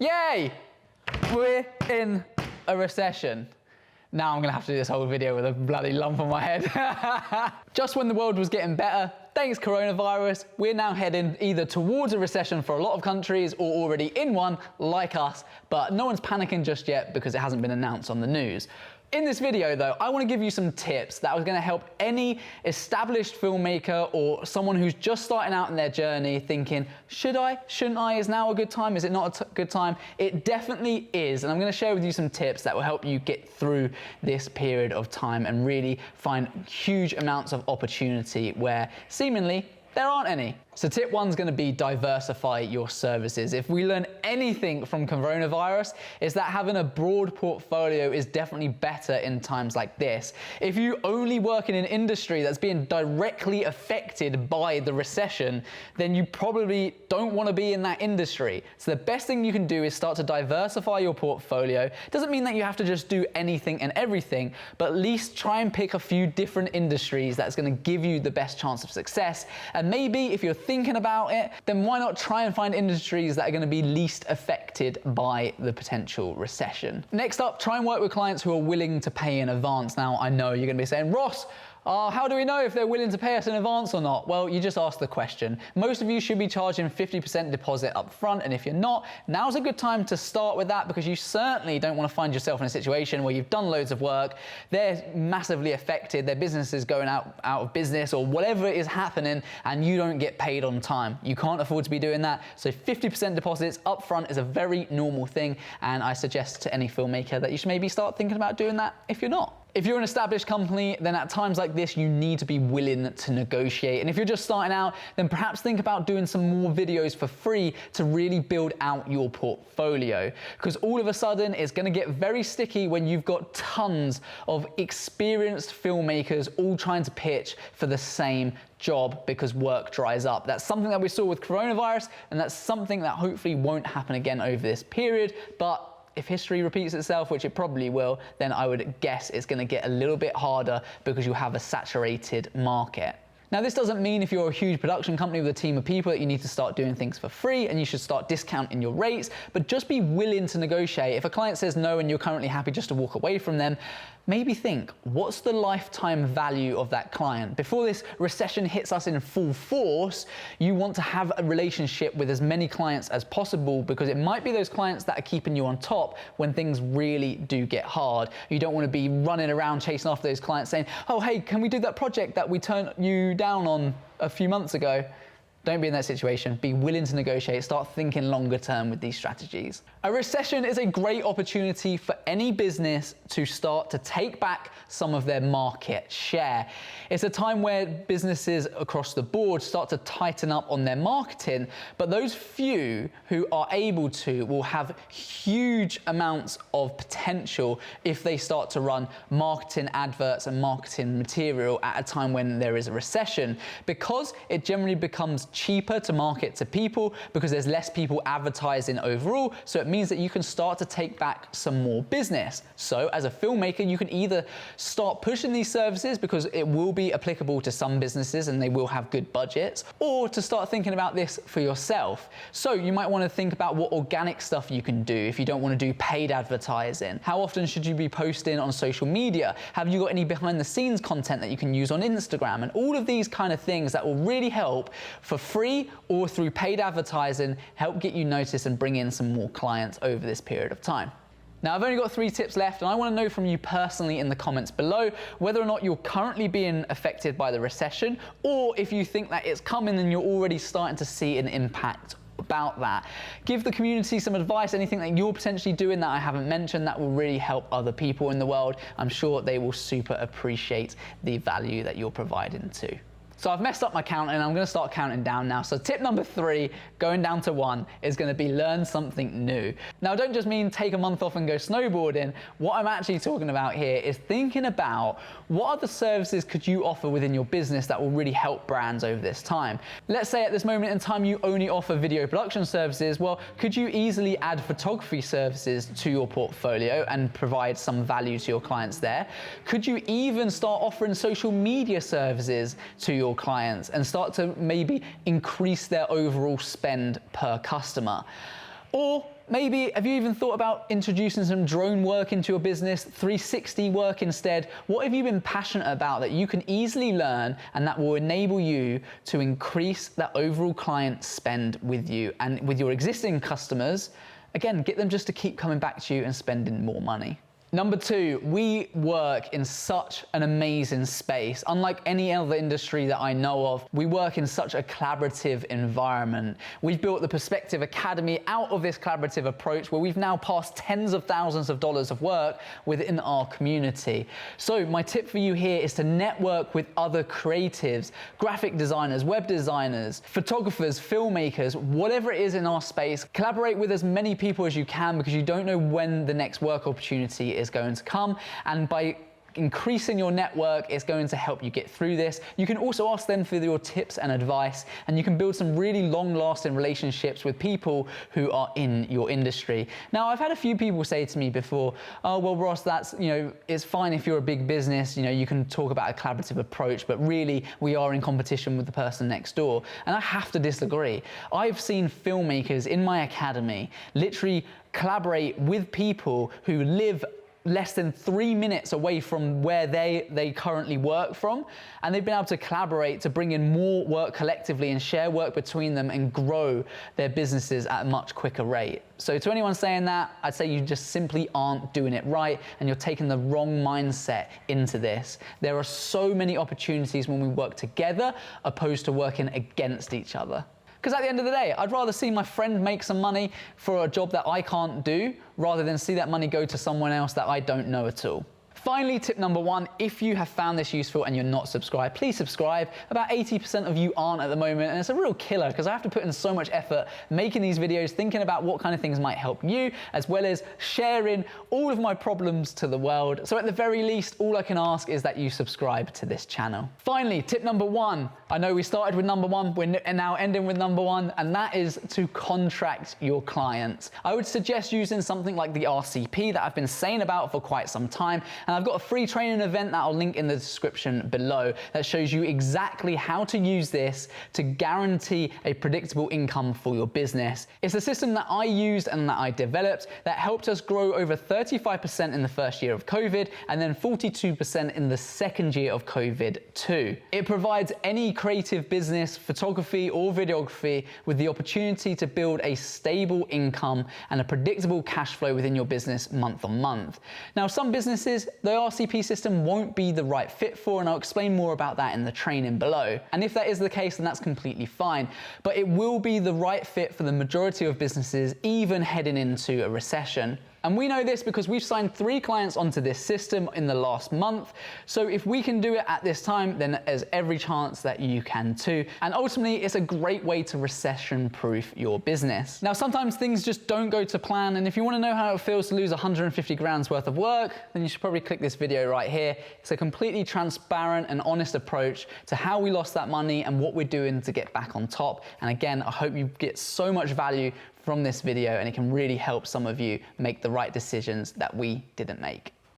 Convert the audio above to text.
Yay! We're in a recession. Now I'm gonna have to do this whole video with a bloody lump on my head. Just when the world was getting better, thanks coronavirus, we're now heading either towards a recession for a lot of countries or already in one, like us, but no one's panicking just yet because it hasn't been announced on the news. In this video though, I want to give you some tips that are going to help any established filmmaker or someone who's just starting out in their journey thinking, should I, shouldn't I, is now a good time, is it not a good time? It definitely is, and I'm going to share with you some tips that will help you get through this period of time and really find huge amounts of opportunity where seemingly there aren't any. So tip one's gonna be diversify your services. If we learn anything from coronavirus, is that having a broad portfolio is definitely better in times like this. If you only work in an industry that's being directly affected by the recession, then you probably don't wanna be in that industry. So the best thing you can do is start to diversify your portfolio. Doesn't mean that you have to just do anything and everything, but at least try and pick a few different industries that's gonna give you the best chance of success. And maybe if you're thinking about it, then why not try and find industries that are going to be least affected by the potential recession. Next up, try and work with clients who are willing to pay in advance. Now, I know you're going to be saying, Ross, how do we know if they're willing to pay us in advance or not? Well, you just asked the question. Most of you should be charging 50% deposit up front, and if you're not, now's a good time to start with that because you certainly don't want to find yourself in a situation where you've done loads of work, they're massively affected, their business is going out of business or whatever is happening, and you don't get paid on time. You can't afford to be doing that, so 50% deposits up front is a very normal thing, and I suggest to any filmmaker that you should maybe start thinking about doing that if you're not. If you're an established company, then at times like this, you need to be willing to negotiate. And if you're just starting out, then perhaps think about doing some more videos for free to really build out your portfolio. Because all of a sudden, it's going to get very sticky when you've got tons of experienced filmmakers all trying to pitch for the same job because work dries up. That's something that we saw with coronavirus, and that's something that hopefully won't happen again over this period. But if history repeats itself, which it probably will, then I would guess it's going to get a little bit harder because you have a saturated market. Now, this doesn't mean if you're a huge production company with a team of people that you need to start doing things for free and you should start discounting your rates, but just be willing to negotiate. If a client says no and you're currently happy just to walk away from them, maybe think, what's the lifetime value of that client? Before this recession hits us in full force, you want to have a relationship with as many clients as possible because it might be those clients that are keeping you on top when things really do get hard. You don't want to be running around chasing after those clients saying, oh, hey, can we do that project that we turned you down on a few months ago? Don't be in that situation. Be willing to negotiate. Start thinking longer term with these strategies. A recession is a great opportunity for any business to start to take back some of their market share. It's a time where businesses across the board start to tighten up on their marketing, but those few who are able to will have huge amounts of potential if they start to run marketing adverts and marketing material at a time when there is a recession, because it generally becomes cheaper to market to people because there's less people advertising overall, so it means that you can start to take back some more business. So as a filmmaker, you can either start pushing these services because it will be applicable to some businesses and they will have good budgets, or to start thinking about this for yourself. So you might want to think about what organic stuff you can do if you don't want to do paid advertising. How often should you be posting on social media? Have you got any behind the scenes content that you can use on Instagram? And all of these kind of things that will really help for free or through paid advertising, help get you noticed and bring in some more clients over this period of time. Now, I've only got 3 tips left, and I want to know from you personally in the comments below whether or not you're currently being affected by the recession, or if you think that it's coming and you're already starting to see an impact about that. Give the community some advice, anything that you're potentially doing that I haven't mentioned that will really help other people in the world. I'm sure they will super appreciate the value that you're providing too. So I've messed up my counting, I'm going to start counting down now. So tip number 3, going down to 1, is going to be learn something new. Now, I don't just mean take a month off and go snowboarding. What I'm actually talking about here is thinking about what other services could you offer within your business that will really help brands over this time. Let's say at this moment in time you only offer video production services. Well, could you easily add photography services to your portfolio and provide some value to your clients there? Could you even start offering social media services to your clients and start to maybe increase their overall spend per customer? Or Maybe have you even thought about introducing some drone work into your business, 360 work instead? What have you been passionate about that you can easily learn and that will enable you to increase that overall client spend with you and with your existing customers? Again, get them just to keep coming back to you and spending more money. Number 2, we work in such an amazing space. Unlike any other industry that I know of, we work in such a collaborative environment. We've built the Perspective Academy out of this collaborative approach where we've now passed tens of thousands of dollars of work within our community. So my tip for you here is to network with other creatives, graphic designers, web designers, photographers, filmmakers, whatever it is in our space. Collaborate with as many people as you can because you don't know when the next work opportunity is going to come, and by increasing your network, it's going to help you get through this. You can also ask them for your tips and advice, and you can build some really long-lasting relationships with people who are in your industry. Now, I've had a few people say to me before, oh, well, Ross, that's, it's fine if you're a big business, you can talk about a collaborative approach, but really we are in competition with the person next door. And I have to disagree. I've seen filmmakers in my academy literally collaborate with people who live less than 3 minutes away from where they currently work from, and they've been able to collaborate to bring in more work collectively and share work between them and grow their businesses at a much quicker rate. So to anyone saying that, I'd say you just simply aren't doing it right and you're taking the wrong mindset into this. There are so many opportunities when we work together opposed to working against each other. Because at the end of the day, I'd rather see my friend make some money for a job that I can't do rather than see that money go to someone else that I don't know at all. Finally, tip number 1, if you have found this useful and you're not subscribed, please subscribe. About 80% of you aren't at the moment, and it's a real killer because I have to put in so much effort making these videos, thinking about what kind of things might help you, as well as sharing all of my problems to the world. So at the very least, all I can ask is that you subscribe to this channel. Finally, tip number 1. I know we started with number 1, we're now ending with number 1, and that is to contract your clients. I would suggest using something like the RCP that I've been saying about for quite some time. And I've got a free training event that I'll link in the description below that shows you exactly how to use this to guarantee a predictable income for your business. It's a system that I used and that I developed that helped us grow over 35% in the first year of COVID and then 42% in the second year of COVID too. It provides any creative business, photography or videography with the opportunity to build a stable income and a predictable cash flow within your business month on month. Now, some businesses, the RCP system won't be the right fit for, and I'll explain more about that in the training below. And if that is the case, then that's completely fine. But it will be the right fit for the majority of businesses, even heading into a recession. And we know this because we've signed 3 clients onto this system in the last month. So if we can do it at this time, then there's every chance that you can too. And ultimately, it's a great way to recession-proof your business. Now, sometimes things just don't go to plan. And if you want to know how it feels to lose 150 grand's worth of work, then you should probably click this video right here. It's a completely transparent and honest approach to how we lost that money and what we're doing to get back on top. And again, I hope you get so much value from this video and it can really help some of you make the right decisions that we didn't make.